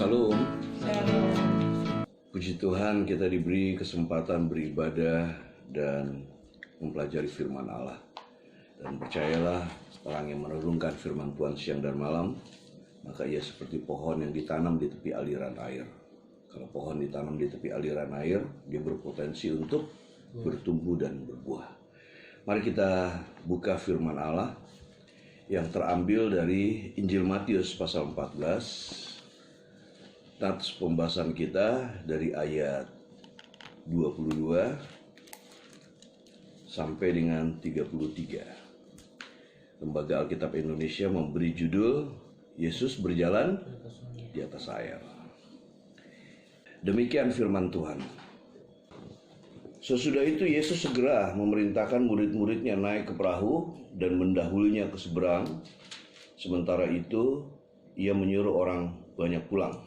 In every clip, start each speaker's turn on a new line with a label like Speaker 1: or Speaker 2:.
Speaker 1: Shalom.
Speaker 2: Shalom.
Speaker 1: Puji Tuhan, kita diberi kesempatan beribadah dan mempelajari firman Allah. Dan percayalah, orang yang merenungkan firman Tuhan siang dan malam, maka ia seperti pohon yang ditanam di tepi aliran air. Kalau pohon ditanam di tepi aliran air, dia berpotensi untuk bertumbuh dan berbuah. Mari kita buka firman Allah yang terambil dari Injil Matius pasal 14. Nats pembahasan kita dari ayat 22 sampai dengan 33. Lembaga Alkitab Indonesia memberi judul Yesus berjalan di atas air. Demikian firman Tuhan. Sesudah itu Yesus segera memerintahkan murid-muridnya naik ke perahu dan mendahulunya ke seberang. Sementara itu ia menyuruh orang banyak pulang.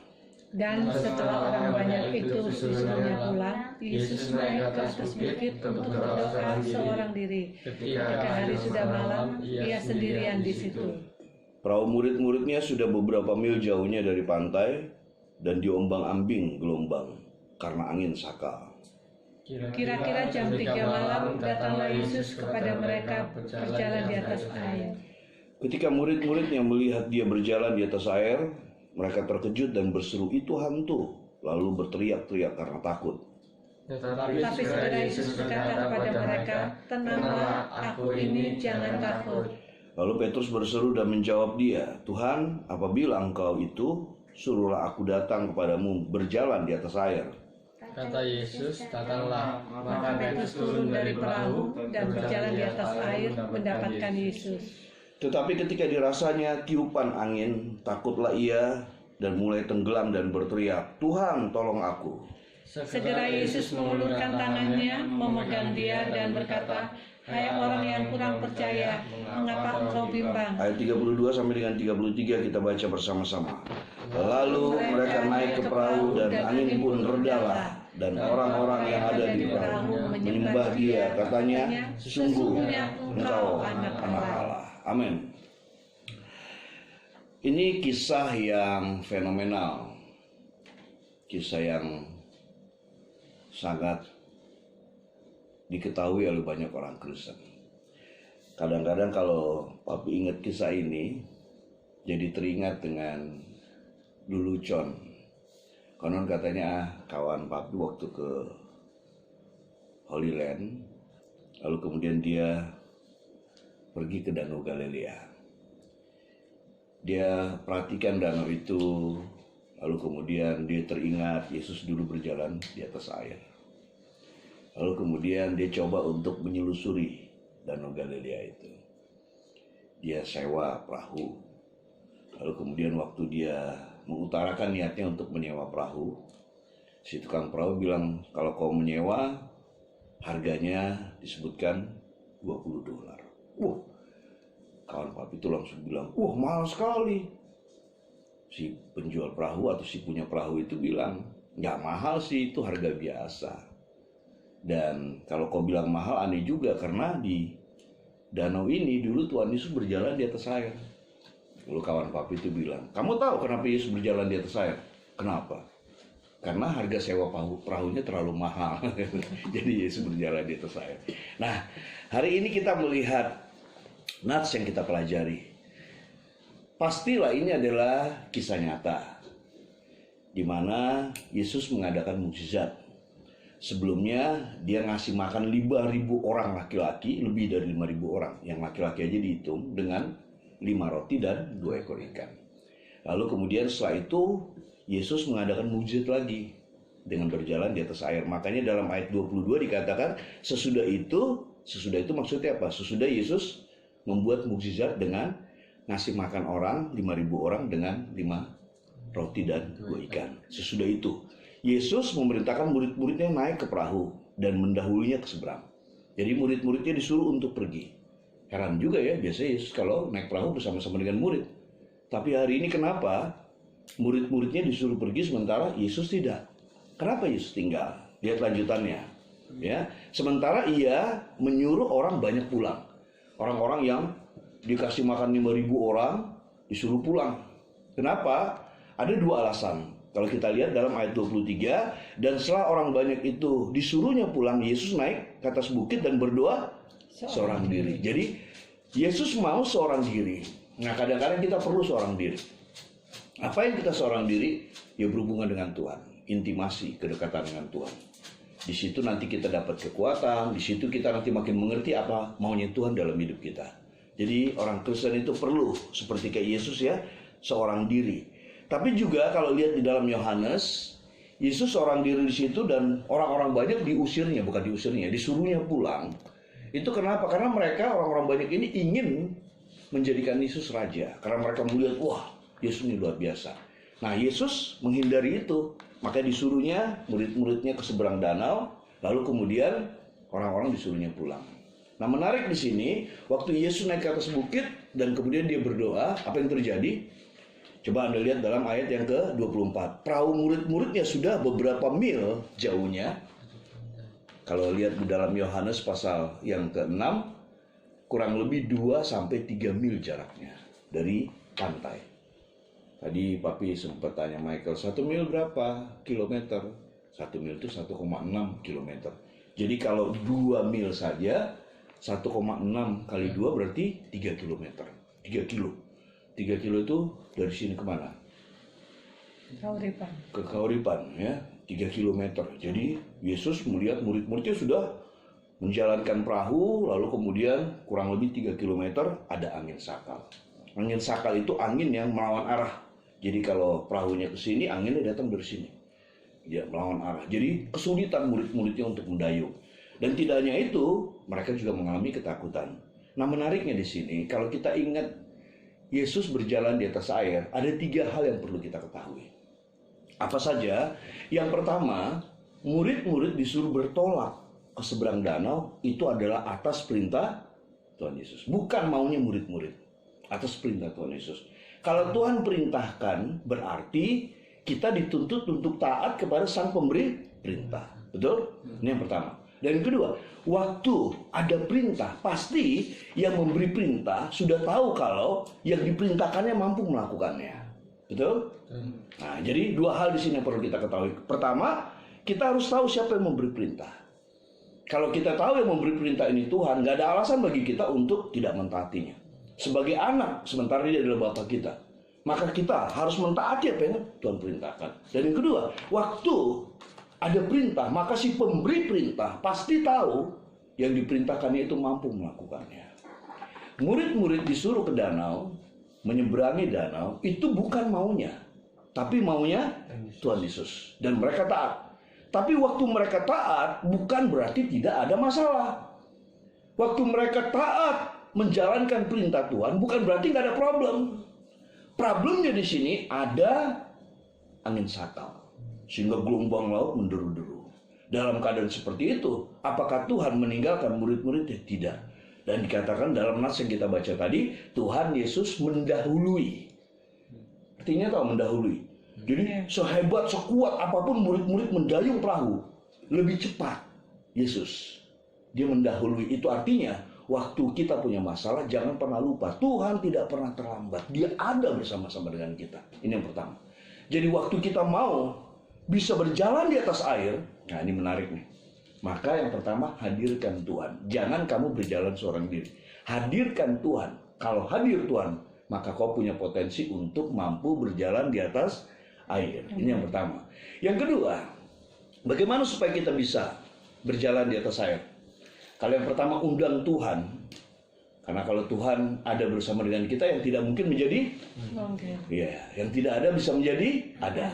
Speaker 2: Dan setelah orang banyak itu disuruhnya pulang, Yesus naik ke atas bukit untuk berdoa seorang diri. Ketika hari sudah malam, ia sendirian di situ.
Speaker 1: Perahu murid-muridnya sudah beberapa mil jauhnya dari pantai dan diombang-ambing gelombang karena angin sakal.
Speaker 2: Kira-kira jam 3 malam datanglah Yesus kepada mereka berjalan di atas air.
Speaker 1: Ketika murid-muridnya melihat dia berjalan di atas air, mereka terkejut dan berseru, "Itu hantu!" Lalu berteriak-teriak karena takut.
Speaker 2: Tapi segera Yesus berkata kepada mereka, "Tenanglah, aku ini, jangan takut."
Speaker 1: Lalu Petrus berseru dan menjawab dia, "Tuhan, apabila engkau itu, suruhlah aku datang kepadamu berjalan di atas air."
Speaker 3: Kata Yesus, "Datanglah."
Speaker 2: Maka Petrus turun dari perahu dan berjalan di atas air mendapatkan Yesus.
Speaker 1: Tetapi ketika dirasanya tiupan angin, takutlah ia dan mulai tenggelam dan berteriak, "Tuhan, tolong aku."
Speaker 2: Segera Yesus mengulurkan tangannya, memegang dia dan berkata, "Hai orang yang kurang percaya, mengapa engkau bimbang?"
Speaker 1: Ayat 32 sampai dengan 33 kita baca bersama-sama. Lalu mereka naik ke perahu dan angin pun redalah, dan orang-orang yang ada di perahu menyembah dia, katanya, "Sungguhnya engkau anak Allah." Amin. Ini kisah yang fenomenal, kisah yang sangat diketahui oleh banyak orang Kristen. Kadang-kadang kalau Papi ingat kisah ini, jadi teringat dengan lelucon. Konon katanya kawan Papi waktu ke Holy Land, lalu kemudian dia pergi ke Danau Galilea. Dia perhatikan danau itu, lalu kemudian dia teringat Yesus dulu berjalan di atas air. Lalu kemudian dia coba untuk menyelusuri Danau Galilea itu. Dia sewa perahu. Lalu kemudian waktu dia mengutarakan niatnya untuk menyewa perahu, si tukang perahu bilang, "Kalau kau menyewa, harganya disebutkan $20. Wah, kawan Papi itu langsung bilang, "Wah, mahal sekali." Si penjual perahu atau si punya perahu itu bilang, "Nggak mahal sih, itu harga biasa. Dan kalau kau bilang mahal, aneh juga, karena di danau ini dulu Tuhan Yesus berjalan di atas air." Lalu kawan Papi itu bilang, "Kamu tahu kenapa Yesus berjalan di atas air?" "Kenapa?" "Karena harga sewa perahunya terlalu mahal." Jadi Yesus berjalan di atas air. Nah, hari ini kita melihat nats yang kita pelajari. Pastilah ini adalah kisah nyata, di mana Yesus mengadakan mukjizat. Sebelumnya dia ngasih makan 5.000 orang laki-laki, lebih dari 5.000 orang. Yang laki-laki aja dihitung dengan 5 roti dan 2 ekor ikan. Lalu kemudian setelah itu Yesus mengadakan mukjizat lagi dengan berjalan di atas air. Makanya dalam ayat 22 dikatakan sesudah itu maksudnya apa? Sesudah Yesus membuat mukjizat dengan ngasih makan orang 5.000 orang dengan 5 roti dan 2 ikan. Sesudah itu Yesus memerintahkan murid-muridnya naik ke perahu dan mendahulunya ke seberang. Jadi murid-muridnya disuruh untuk pergi. Heran juga ya, biasanya Yesus kalau naik perahu bersama-sama dengan murid. Tapi hari ini kenapa murid-muridnya disuruh pergi sementara Yesus tidak? Kenapa Yesus tinggal? Lihat lanjutannya. Ya, sementara ia menyuruh orang banyak pulang. Orang-orang yang dikasih makan 5.000 orang disuruh pulang. Kenapa? Ada 2 alasan. Kalau kita lihat dalam ayat 23, dan setelah orang banyak itu disuruhnya pulang, Yesus naik ke atas bukit dan berdoa seorang diri. Jadi Yesus mau seorang diri. Nah, kadang-kadang kita perlu seorang diri. Apa yang kita seorang diri? Ya berhubungan dengan Tuhan, intimasi, kedekatan dengan Tuhan. Di situ nanti kita dapat kekuatan, di situ kita nanti makin mengerti apa maunya Tuhan dalam hidup kita. Jadi orang Kristen itu perlu seperti kayak Yesus ya, seorang diri. Tapi juga kalau lihat di dalam Yohanes, Yesus seorang diri di situ dan orang-orang banyak diusirnya, bukan diusirnya, disuruhnya pulang. Itu kenapa? Karena mereka orang-orang banyak ini ingin menjadikan Yesus raja. Karena mereka melihat, wah, Yesus ini luar biasa. Nah, Yesus menghindari itu. Makanya disuruhnya murid-muridnya ke seberang danau, lalu kemudian orang-orang disuruhnya pulang. Nah, menarik di sini, waktu Yesus naik ke atas bukit dan kemudian dia berdoa, apa yang terjadi? Coba Anda lihat dalam ayat yang ke-24. Perahu murid-muridnya sudah beberapa mil jauhnya. Kalau lihat di dalam Yohanes pasal yang ke-6, kurang lebih 2-3 mil jaraknya dari pantai. Tadi Papi sempat tanya Michael, 1 mil berapa kilometer? 1 mil itu 1,6 kilometer. Jadi kalau 2 mil saja, 1,6 kali 2 berarti 3 kilometer. 3 kilo. 3 kilo itu dari sini kemana?
Speaker 2: Kauripan.
Speaker 1: Ke Kauripan ya, 3 kilometer. Jadi Yesus melihat murid-muridnya sudah menjalankan perahu, lalu kemudian kurang lebih 3 kilometer ada angin sakal. Angin sakal itu angin yang melawan arah. Jadi kalau perahunya ke sini, anginnya datang dari sini. Ya, melawan arah. Jadi kesulitan murid-muridnya untuk mendayung. Dan tidak hanya itu, mereka juga mengalami ketakutan. Nah, menariknya di sini, kalau kita ingat Yesus berjalan di atas air, ada 3 hal yang perlu kita ketahui. Apa saja? Yang pertama, murid-murid disuruh bertolak ke seberang danau, itu adalah atas perintah Tuhan Yesus. Bukan maunya murid-murid, atas perintah Tuhan Yesus. Kalau Tuhan perintahkan, berarti kita dituntut untuk taat kepada sang pemberi perintah. Betul? Ini yang pertama. Dan yang kedua, waktu ada perintah, pasti yang memberi perintah sudah tahu kalau yang diperintahkannya mampu melakukannya. Betul? Nah, jadi 2 hal di sini yang perlu kita ketahui. Pertama, kita harus tahu siapa yang memberi perintah. Kalau kita tahu yang memberi perintah ini Tuhan, nggak ada alasan bagi kita untuk tidak mentaatinya. Sebagai anak, sementara dia adalah Bapa kita, maka kita harus mentaati apa yang Tuhan perintahkan. Dan yang kedua, waktu ada perintah, maka si pemberi perintah pasti tahu yang diperintahkannya itu mampu melakukannya. Murid-murid disuruh ke danau, menyeberangi danau, itu bukan maunya, tapi maunya Tuhan Yesus. Dan mereka taat. Tapi waktu mereka taat, bukan berarti tidak ada masalah. Waktu mereka taat menjalankan perintah Tuhan, bukan berarti nggak ada problem. Problemnya di sini ada angin sakal, sehingga gelombang laut menderu-deru. Dalam keadaan seperti itu, apakah Tuhan meninggalkan murid-muridnya? Tidak. Dan dikatakan dalam nas yang kita baca tadi, Tuhan Yesus mendahului. Artinya tahu mendahului. Jadi sehebat, sekuat apapun murid-murid mendayung perahu, lebih cepat Yesus. Dia mendahului. Itu artinya waktu kita punya masalah, jangan pernah lupa, Tuhan tidak pernah terlambat. Dia ada bersama-sama dengan kita. Ini yang pertama. Jadi waktu kita mau bisa berjalan di atas air, nah ini menarik nih. Maka yang pertama, hadirkan Tuhan. Jangan kamu berjalan seorang diri. Hadirkan Tuhan. Kalau hadir Tuhan, maka kau punya potensi untuk mampu berjalan di atas air. Ini yang pertama. Yang kedua, bagaimana supaya kita bisa berjalan di atas air? Kalau yang pertama, undang Tuhan. Karena kalau Tuhan ada bersama dengan kita, yang tidak mungkin menjadi ya, yang tidak ada bisa menjadi ada.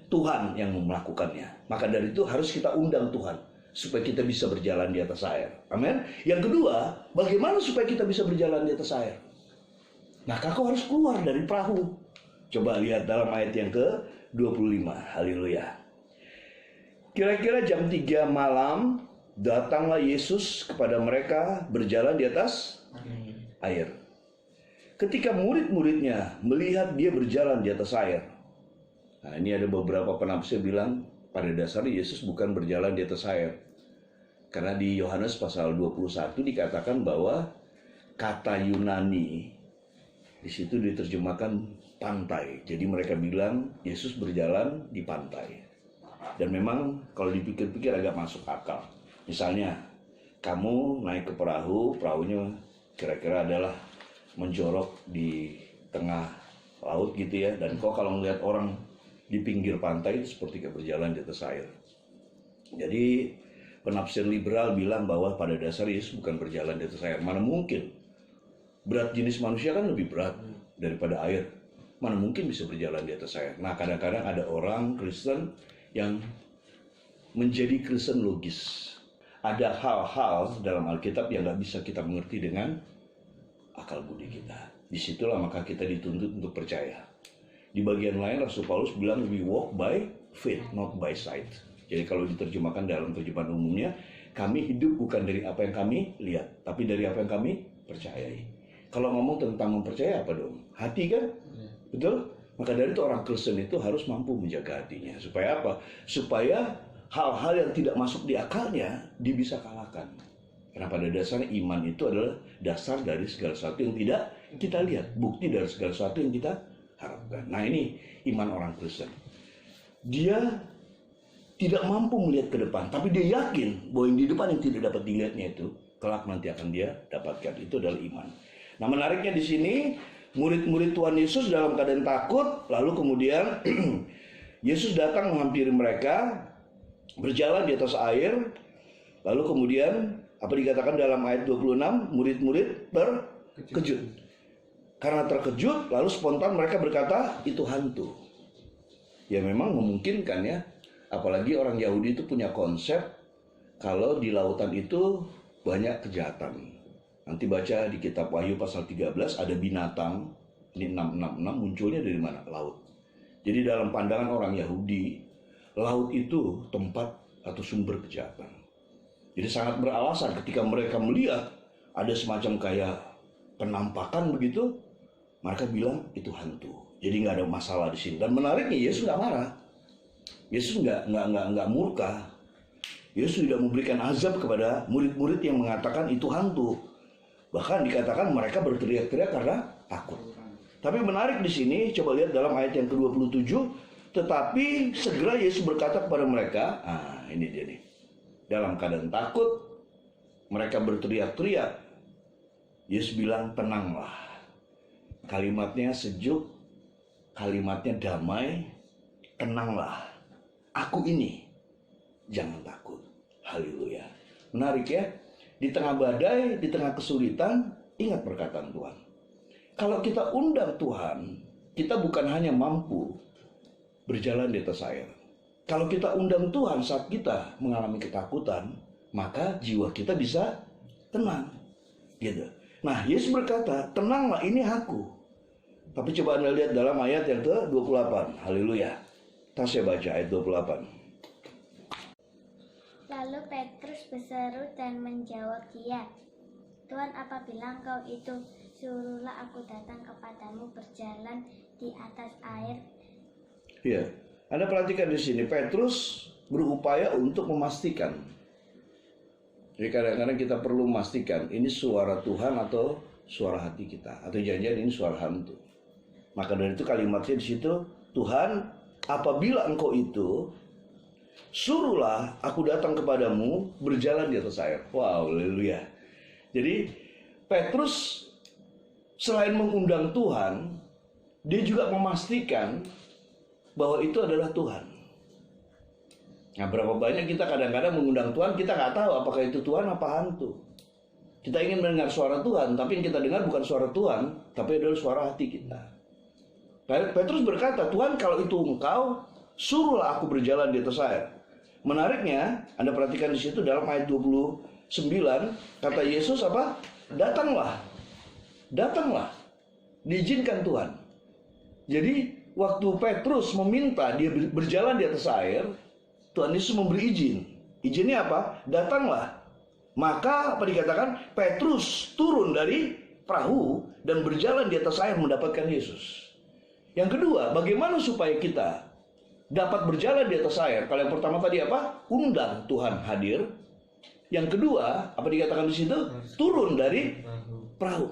Speaker 1: Tuhan yang melakukannya. Maka dari itu harus kita undang Tuhan supaya kita bisa berjalan di atas air. Amin. Yang kedua, bagaimana supaya kita bisa berjalan di atas air? Maka kau harus keluar dari perahu. Coba lihat dalam ayat yang ke-25. Haleluya. Kira-kira jam 3 malam datanglah Yesus kepada mereka berjalan di atas air. Ketika murid-muridnya melihat dia berjalan di atas air. Nah, ini ada beberapa penafsir bilang pada dasarnya Yesus bukan berjalan di atas air. Karena di Yohanes pasal 21 dikatakan bahwa kata Yunani Di situ diterjemahkan pantai. Jadi mereka bilang Yesus berjalan di pantai. Dan memang kalau dipikir-pikir agak masuk akal. Misalnya kamu naik ke perahu, perahunya kira-kira adalah menjorok di tengah laut gitu ya. Dan kok kalau melihat orang di pinggir pantai seperti kayak berjalan di atas air. Jadi penafsir liberal bilang bahwa pada dasar Yesus bukan berjalan di atas air. Mana mungkin? Berat jenis manusia kan lebih berat daripada air. Mana mungkin bisa berjalan di atas air? Nah, kadang-kadang ada orang Kristen yang menjadi Kristen logis. Ada hal-hal dalam Alkitab yang gak bisa kita mengerti dengan akal budi kita. Disitulah maka kita dituntut untuk percaya. Di bagian lain Rasul Paulus bilang we walk by faith, not by sight. Jadi kalau diterjemahkan dalam terjemahan umumnya, kami hidup bukan dari apa yang kami lihat, tapi dari apa yang kami percayai. Kalau ngomong tentang mempercayai apa dong? Hati kan? Betul? Maka dari itu orang Kristen itu harus mampu menjaga hatinya. Supaya apa? Supaya hal-hal yang tidak masuk di akalnya, dia bisa kalahkan. Karena pada dasarnya iman itu adalah dasar dari segala sesuatu yang tidak kita lihat. Bukti dari segala sesuatu yang kita harapkan. Nah ini iman orang Kristen. Dia tidak mampu melihat ke depan, tapi dia yakin bahwa yang di depan yang tidak dapat dilihatnya itu kelak nanti akan dia dapatkan. Itu adalah iman. Nah menariknya di sini murid-murid Tuhan Yesus dalam keadaan takut, lalu kemudian Yesus datang menghampiri mereka, berjalan di atas air, lalu kemudian apa dikatakan dalam ayat 26, murid-murid terkejut. Karena terkejut, lalu spontan mereka berkata itu hantu. Ya memang memungkinkan ya. Apalagi orang Yahudi itu punya konsep kalau di lautan itu banyak kejahatan. Nanti baca di kitab Wahyu pasal 13 ada binatang, ini 666 munculnya dari mana? Laut. Jadi dalam pandangan orang Yahudi, laut itu tempat atau sumber kejahatan. Jadi sangat beralasan ketika mereka melihat ada semacam kayak penampakan begitu, mereka bilang itu hantu. Jadi nggak ada masalah di sini. Dan menariknya Yesus nggak marah. Yesus nggak murka. Yesus tidak memberikan azab kepada murid-murid yang mengatakan itu hantu. Bahkan dikatakan mereka berteriak-teriak karena takut. Tapi menarik di sini, coba lihat dalam ayat yang ke-27, tetapi segera Yesus berkata kepada mereka, ini dia nih. Dalam keadaan takut, mereka berteriak-teriak. Yesus bilang, tenanglah. Kalimatnya sejuk, kalimatnya damai, tenanglah. Aku ini, jangan takut. Haleluya. Menarik ya. Di tengah badai, di tengah kesulitan, ingat perkataan Tuhan. Kalau kita undang Tuhan, kita bukan hanya mampu berjalan di atas air. Kalau kita undang Tuhan saat kita mengalami ketakutan, maka jiwa kita bisa tenang. Gitu. Nah, Yesus berkata, tenanglah ini aku. Tapi coba Anda lihat dalam ayat yang ke-28. Haleluya. Kita saya baca ayat 28.
Speaker 4: Lalu Petrus berseru dan menjawab dia, Tuhan, apabila Engkau itu, suruhlah aku datang kepadamu berjalan di atas air.
Speaker 1: Iya, Anda perhatikan di sini Petrus berupaya untuk memastikan. Jadi kadang-kadang kita perlu memastikan ini suara Tuhan atau suara hati kita, atau jangan-jangan ini suara hantu. Maka dari itu kalimatnya di situ, Tuhan, apabila Engkau itu, suruhlah aku datang kepadamu berjalan di atas air. Wow, haleluya. Jadi Petrus selain mengundang Tuhan, dia juga memastikan bahwa itu adalah Tuhan. Nah, berapa banyak kita kadang-kadang mengundang Tuhan, kita nggak tahu apakah itu Tuhan apa hantu. Kita ingin mendengar suara Tuhan, tapi yang kita dengar bukan suara Tuhan, tapi adalah suara hati kita. Petrus berkata, Tuhan, kalau itu Engkau, suruhlah aku berjalan di atas air. Menariknya, Anda perhatikan di situ dalam ayat 29, kata Yesus apa? Datanglah. Datanglah. Diizinkan Tuhan. Jadi, waktu Petrus meminta dia berjalan di atas air, Tuhan Yesus memberi izin. Izinnya apa? Datanglah. Maka apa dikatakan? Petrus turun dari perahu dan berjalan di atas air mendapatkan Yesus. Yang kedua, bagaimana supaya kita dapat berjalan di atas air? Kalau yang pertama tadi apa? Undang Tuhan hadir. Yang kedua, apa dikatakan di situ? Turun dari perahu.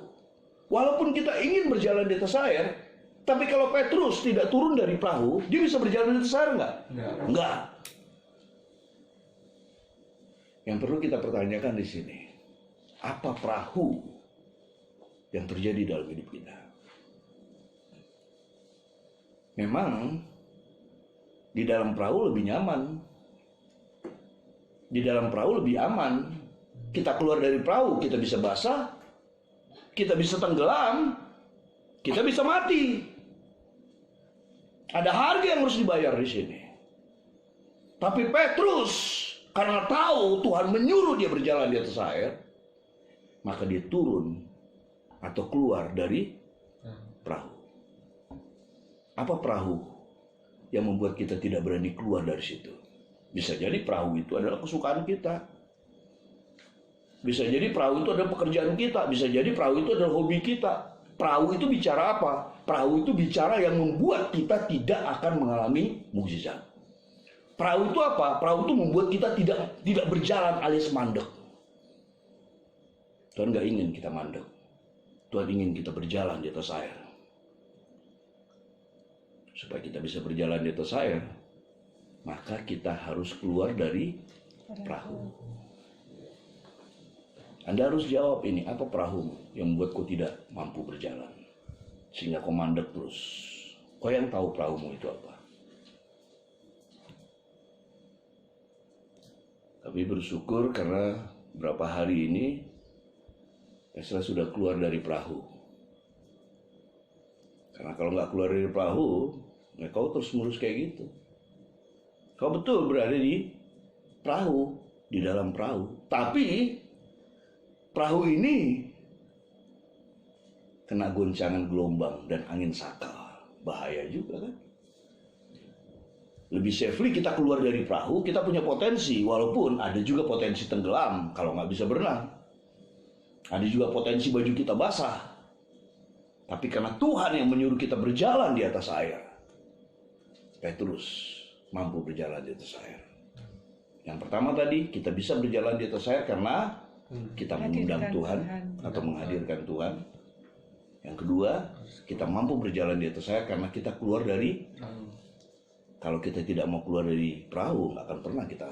Speaker 1: Walaupun kita ingin berjalan di atas air, tapi kalau Petrus tidak turun dari perahu, dia bisa berjalan di atas air nggak? Enggak. Yang perlu kita pertanyakan di sini, apa perahu yang terjadi dalam hidup kita? Memang di dalam perahu lebih nyaman, di dalam perahu lebih aman. Kita keluar dari perahu, kita bisa basah, kita bisa tenggelam, kita bisa mati. Ada harga yang harus dibayar di sini. Tapi Petrus, karena tahu Tuhan menyuruh dia berjalan di atas air, maka dia turun atau keluar dari perahu. Apa perahu yang membuat kita tidak berani keluar dari situ? Bisa jadi perahu itu adalah kesukaan kita. Bisa jadi perahu itu adalah pekerjaan kita. Bisa jadi perahu itu adalah hobi kita. Perahu itu bicara apa? Perahu itu bicara yang membuat kita tidak akan mengalami mukjizat. Perahu itu apa? Perahu itu membuat kita tidak berjalan alias mandek. Tuhan gak ingin kita mandek. Tuhan ingin kita berjalan di atas air. Supaya kita bisa berjalan di atas air, maka kita harus keluar dari perahu. Anda harus jawab ini, apa perahu yang membuat kau tidak mampu berjalan? Sehingga kau mandek terus. Kau yang tahu perahumu itu apa? Tapi bersyukur karena berapa hari ini Esra sudah keluar dari perahu. Karena kalau nggak keluar dari perahu, ya kau terus menerus kayak gitu. Kau betul berada di perahu, di dalam perahu. Tapi perahu ini kena goncangan gelombang dan angin sakal. Bahaya juga kan? Lebih safely kita keluar dari perahu, kita punya potensi. Walaupun ada juga potensi tenggelam kalau nggak bisa berenang. Ada juga potensi baju kita basah. Tapi karena Tuhan yang menyuruh kita berjalan di atas air, Petrus mampu berjalan di atas air. Yang pertama tadi, kita bisa berjalan di atas air karena kita mengundang Tuhan atau menghadirkan Tuhan. Yang kedua, kita mampu berjalan di atas air karena kita keluar dari. Kalau kita tidak mau keluar dari perahu, nggak akan pernah kita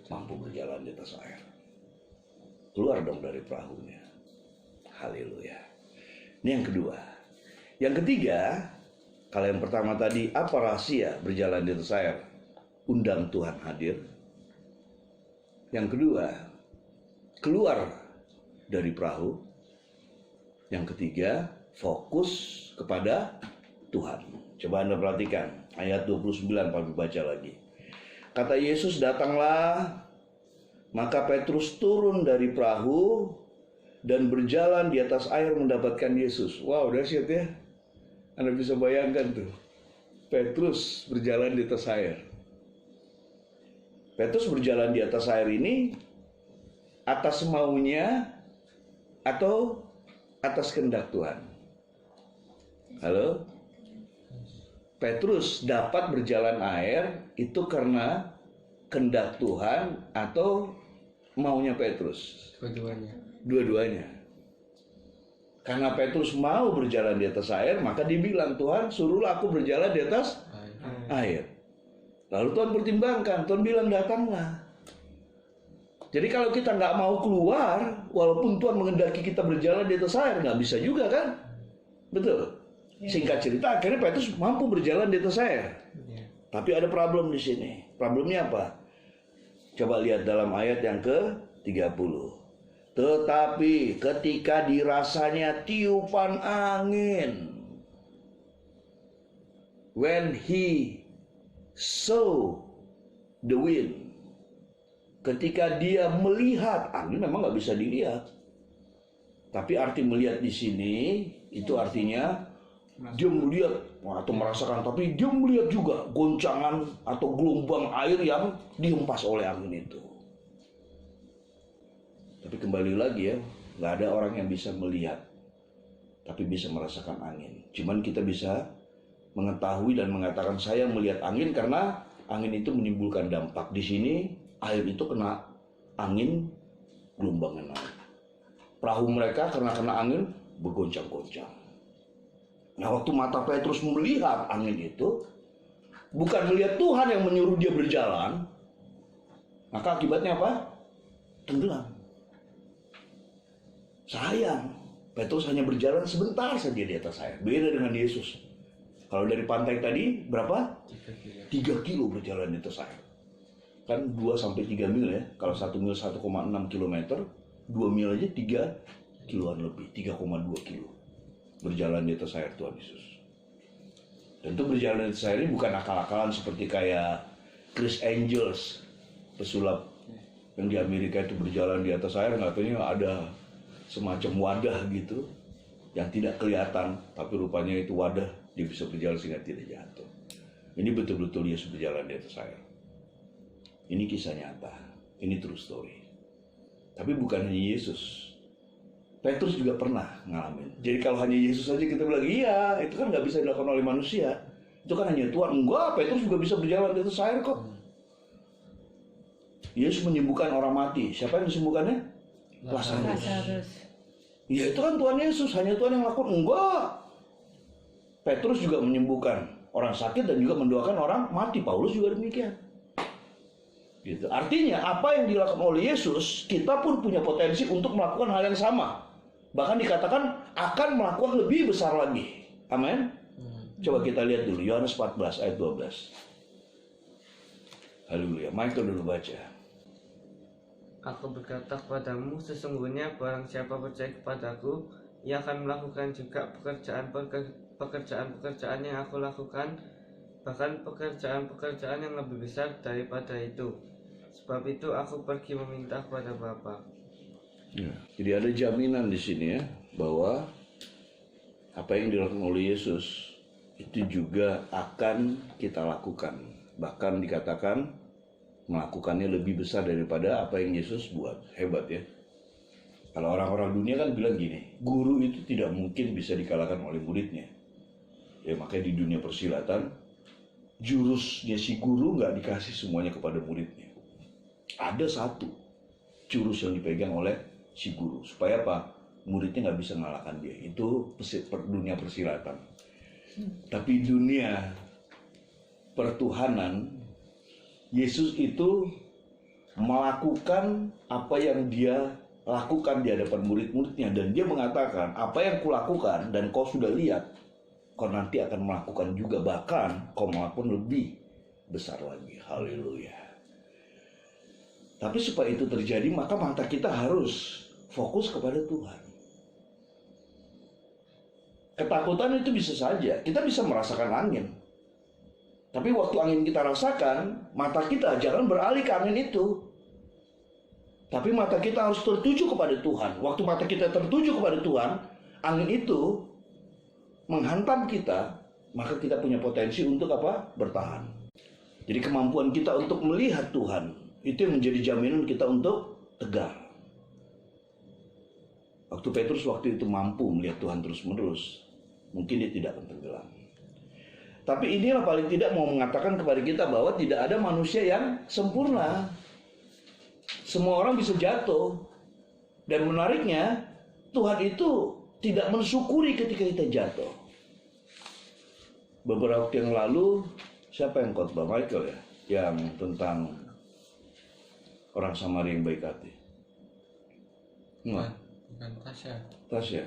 Speaker 1: mampu berjalan di atas air. Keluar dong dari perahunya. Haleluya. Ini yang kedua. Yang ketiga, kalau yang pertama tadi, apa rahasia berjalan di atas air? Undang Tuhan hadir. Yang kedua, keluar dari perahu. Yang ketiga, fokus kepada Tuhan. Coba Anda perhatikan ayat 29, kami baca lagi. Kata Yesus, datanglah. Maka Petrus turun dari perahu dan berjalan di atas air mendapatkan Yesus. Wow, dahsyat ya. Anda bisa bayangkan tuh. Petrus berjalan di atas air. Petrus berjalan di atas air ini atas maunya atau atas kehendak Tuhan? Halo? Petrus dapat berjalan air itu karena kehendak Tuhan atau maunya Petrus? Dua-duanya. Karena Petrus mau berjalan di atas air, maka dibilang, Tuhan suruhlah aku berjalan di atas air. Lalu Tuhan pertimbangkan, Tuhan bilang datanglah. Jadi kalau kita nggak mau keluar, walaupun Tuhan menghendaki kita berjalan di atas air, nggak bisa juga kan? Betul. Singkat cerita, akhirnya Petrus mampu berjalan di atas air. Tapi ada problem di sini. Problemnya apa? Coba lihat dalam ayat yang ke-30. Tetapi ketika dirasanya tiupan angin, when he saw the wind, ketika dia melihat angin, memang nggak bisa dilihat. Tapi arti melihat di sini itu artinya dia melihat atau merasakan, tapi dia melihat juga goncangan atau gelombang air yang dihempas oleh angin itu. Tapi kembali lagi ya, nggak ada orang yang bisa melihat, tapi bisa merasakan angin. Cuman kita bisa mengetahui dan mengatakan saya melihat angin karena angin itu menimbulkan dampak. Di sini air itu kena angin, gelombangnya naik. Perahu mereka karena kena angin, bergoncang-goncang. Nah, waktu mata Petrus melihat angin itu, bukan melihat Tuhan yang menyuruh dia berjalan, maka akibatnya apa? Tenggelam. Sayang, Petrus hanya berjalan sebentar saja di atas air. Beda dengan Yesus. Kalau dari pantai tadi berapa? 3 kilo berjalan di atas air. Kan 2-3 mil ya. Kalau 1 mil 1,6 kilometer, 2 mil aja 3 kiloan lebih, 3,2 kilo. Berjalan di atas air Tuhan Yesus. Tentu berjalan di atas air ini bukan akal-akalan seperti kayak Chris Angels, pesulap yang di Amerika itu berjalan di atas air, katanya ada semacam wadah gitu yang tidak kelihatan, tapi rupanya itu wadah, dia bisa berjalan sehingga tidak jatuh. Ini betul-betul Yesus berjalan di atas air. Ini kisah nyata, ini true story. Tapi bukan hanya Yesus, Petrus juga pernah ngalamin. Jadi kalau hanya Yesus saja kita bilang iya, itu kan nggak bisa dilakukan oleh manusia. Itu kan hanya Tuhan. Enggak, Petrus juga bisa berjalan di atas air kok. Yesus menyembuhkan orang mati. Siapa yang disembuhkannya? Lazarus. Ya itu kan Tuhan Yesus, hanya Tuhan yang lakukan. Enggak. Petrus juga menyembuhkan orang sakit dan juga mendoakan orang mati. Paulus juga demikian. Gitu. Artinya apa yang dilakukan oleh Yesus, kita pun punya potensi untuk melakukan hal yang sama. Bahkan dikatakan akan melakukan lebih besar lagi. Amin. Coba kita lihat dulu Yohanes 14 ayat 12. Haleluya. Michael dulu baca.
Speaker 3: Aku berkata kepadamu, sesungguhnya barang siapa percaya kepadaku, ia akan melakukan juga pekerjaan-pekerjaan yang aku lakukan, bahkan pekerjaan-pekerjaan yang lebih besar daripada itu. Sebab itu aku pergi meminta kepada Bapa.
Speaker 1: Ya, jadi ada jaminan di sini ya, bahwa apa yang dilakukan oleh Yesus itu juga akan kita lakukan. Bahkan dikatakan melakukannya lebih besar daripada apa yang Yesus buat. Hebat ya. Kalau orang-orang dunia kan bilang gini, guru itu tidak mungkin bisa dikalahkan oleh muridnya. Ya makanya di dunia persilatan, jurusnya si guru nggak dikasih semuanya kepada muridnya. Ada satu jurus yang dipegang oleh si guru. Supaya apa? Muridnya nggak bisa mengalahkan dia. Itu dunia persilatan. Tapi dunia pertuhanan, Yesus itu melakukan apa yang dia lakukan di hadapan murid-muridnya. Dan dia mengatakan, apa yang kulakukan dan kau sudah lihat, kau nanti akan melakukan juga. Bahkan kau melakukan lebih besar lagi. Haleluya. Tapi supaya itu terjadi, maka mata kita harus fokus kepada Tuhan. Ketakutan itu bisa saja. Kita bisa merasakan angin. Tapi waktu angin kita rasakan, mata kita jangan beralih ke angin itu. Tapi mata kita harus tertuju kepada Tuhan. Waktu mata kita tertuju kepada Tuhan, angin itu menghantam kita, maka kita punya potensi untuk apa? Bertahan. Jadi kemampuan kita untuk melihat Tuhan, itu yang menjadi jaminan kita untuk tegar. Waktu Petrus waktu itu mampu melihat Tuhan terus-menerus, mungkin dia tidak akan tenggelam. Tapi inilah paling tidak mau mengatakan kepada kita bahwa tidak ada manusia yang sempurna. Semua orang bisa jatuh. Dan menariknya, Tuhan itu tidak mensyukuri ketika kita jatuh. Beberapa waktu yang lalu, siapa yang khotbah? Michael ya? Yang tentang orang Samaria yang baik hati. Enggak?
Speaker 3: Bukan Tasya.
Speaker 1: Tasya?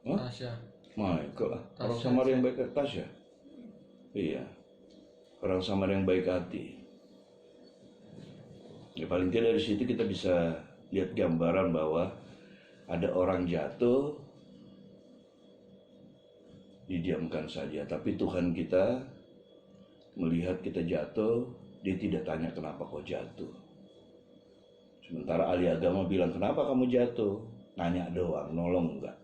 Speaker 3: Tasya.
Speaker 1: Michael lah. Orang Samaria yang baik hati. Tasya? Iya. Orang Samaria yang baik hati. Ya paling tidak dari situ kita bisa lihat gambaran bahwa ada orang jatuh, didiamkan saja. Tapi Tuhan kita melihat kita jatuh, dia tidak tanya kenapa kau jatuh. Sementara ahli agama bilang kenapa kamu jatuh, nanya doang, nolong enggak.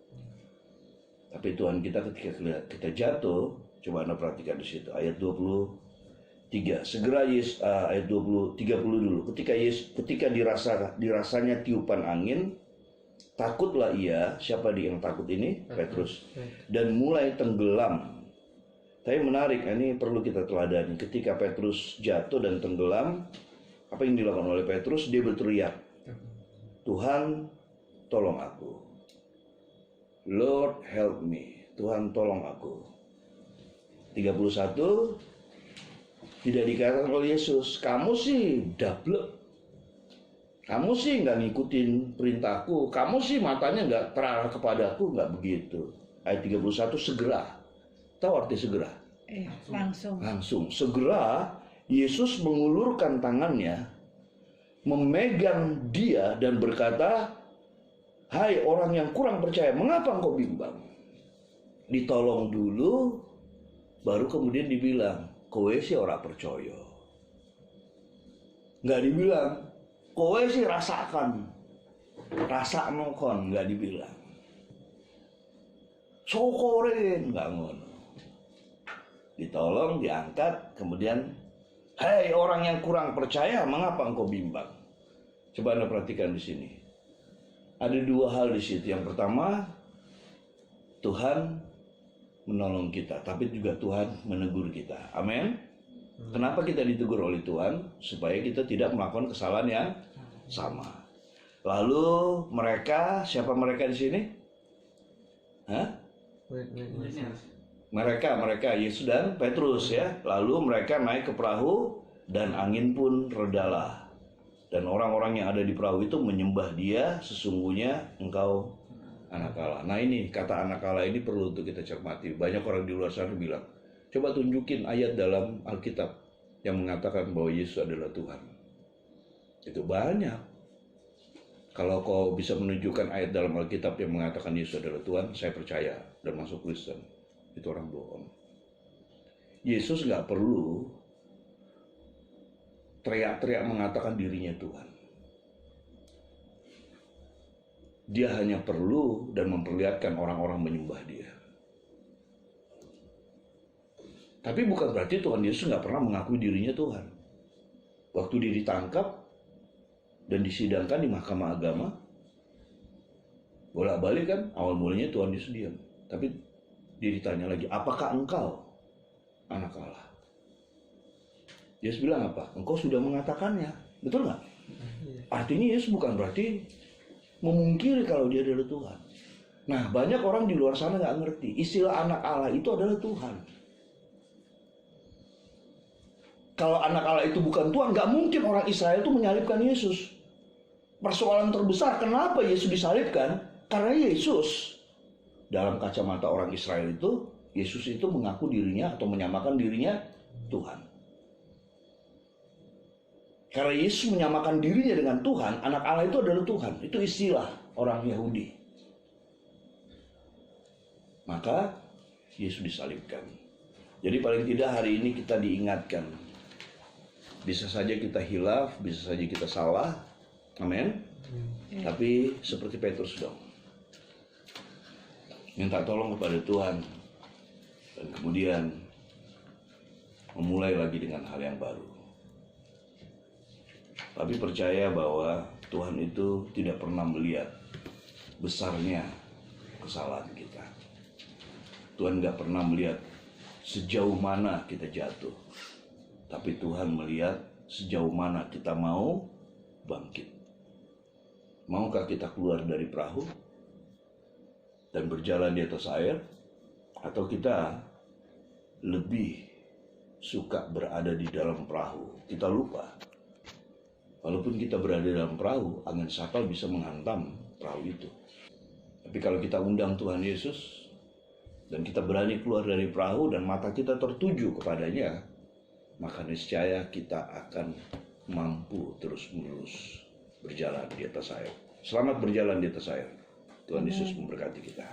Speaker 1: Tapi Tuhan kita ketika kita jatuh, coba Anda perhatikan di situ ayat 23. Segera Yesus ayat 30 dulu. Ketika dirasanya tiupan angin, takutlah ia. Siapa dia yang takut ini? Petrus. Dan mulai tenggelam. Tapi menarik, ini perlu kita teladani. Ketika Petrus jatuh dan tenggelam, apa yang dilakukan oleh Petrus? Dia berteriak, Tuhan, tolong aku. Lord help me. Tuhan tolong aku. 31 tidak dikatakan oleh Yesus, kamu sih dablek. Kamu sih nggak ngikutin perintahku. Kamu sih matanya nggak terarah kepadaku. Nggak begitu. Ayat 31 segera. Tahu arti segera?
Speaker 2: Langsung.
Speaker 1: Langsung. Segera Yesus mengulurkan tangannya, memegang dia dan berkata, hai orang yang kurang percaya, mengapa engkau bimbang? Ditolong dulu, baru kemudian dibilang, kowe sih ora percaya. Nggak dibilang, kowe sih rasakan, rasa nokon, nggak dibilang. Sokorin, nggak ngono. Ditolong, diangkat, kemudian, hai orang yang kurang percaya, mengapa engkau bimbang? Coba Anda perhatikan di sini. Ada dua hal di situ. Yang pertama, Tuhan menolong kita, tapi juga Tuhan menegur kita. Amin. Kenapa kita ditegur oleh Tuhan? Supaya kita tidak melakukan kesalahan yang sama. Lalu mereka, siapa mereka di sini? Hah? Mereka, Yesus dan Petrus ya. Lalu mereka naik ke perahu dan angin pun redalah. Dan orang-orang yang ada di perahu itu menyembah dia, sesungguhnya engkau anak Allah. Nah ini, kata anak Allah ini perlu untuk kita cermati. Banyak orang di luar sana bilang, coba tunjukin ayat dalam Alkitab yang mengatakan bahwa Yesus adalah Tuhan. Itu banyak. Kalau kau bisa menunjukkan ayat dalam Alkitab yang mengatakan Yesus adalah Tuhan, saya percaya dan masuk Kristen. Itu orang bohong. Yesus nggak perlu teriak-teriak mengatakan dirinya Tuhan. Dia hanya perlu dan memperlihatkan orang-orang menyembah dia. Tapi bukan berarti Tuhan Yesus nggak pernah mengakui dirinya Tuhan. Waktu dia ditangkap dan disidangkan di mahkamah agama, bolak-balik kan, awal mulanya Tuhan Yesus diam. Tapi dia ditanya lagi, apakah engkau anak Allah? Yesus bilang apa? Engkau sudah mengatakannya. Betul nggak? Artinya Yesus bukan berarti memungkiri kalau dia adalah Tuhan. Nah, banyak orang di luar sana nggak ngerti. Istilah anak Allah itu adalah Tuhan. Kalau anak Allah itu bukan Tuhan, nggak mungkin orang Israel itu menyalibkan Yesus. Persoalan terbesar, kenapa Yesus disalibkan? Karena Yesus, dalam kacamata orang Israel itu, Yesus itu mengaku dirinya atau menyamakan dirinya Tuhan. Karena Yesus menyamakan dirinya dengan Tuhan, anak Allah itu adalah Tuhan. Itu istilah orang Yahudi. Maka Yesus disalibkan. Jadi paling tidak hari ini kita diingatkan. Bisa saja kita hilaf, bisa saja kita salah. Amin. Tapi seperti Petrus dong. Minta tolong kepada Tuhan. Dan kemudian memulai lagi dengan hal yang baru. Tapi percaya bahwa Tuhan itu tidak pernah melihat besarnya kesalahan kita. Tuhan gak pernah melihat sejauh mana kita jatuh. Tapi Tuhan melihat sejauh mana kita mau bangkit. Maukah kita keluar dari perahu dan berjalan di atas air? Atau kita lebih suka berada di dalam perahu? Kita lupa. Walaupun kita berada dalam perahu, angin sakal bisa menghantam perahu itu. Tapi kalau kita undang Tuhan Yesus, dan kita berani keluar dari perahu dan mata kita tertuju kepadanya, maka niscaya kita akan mampu terus-menerus berjalan di atas air. Selamat berjalan di atas air. Tuhan Yesus memberkati kita.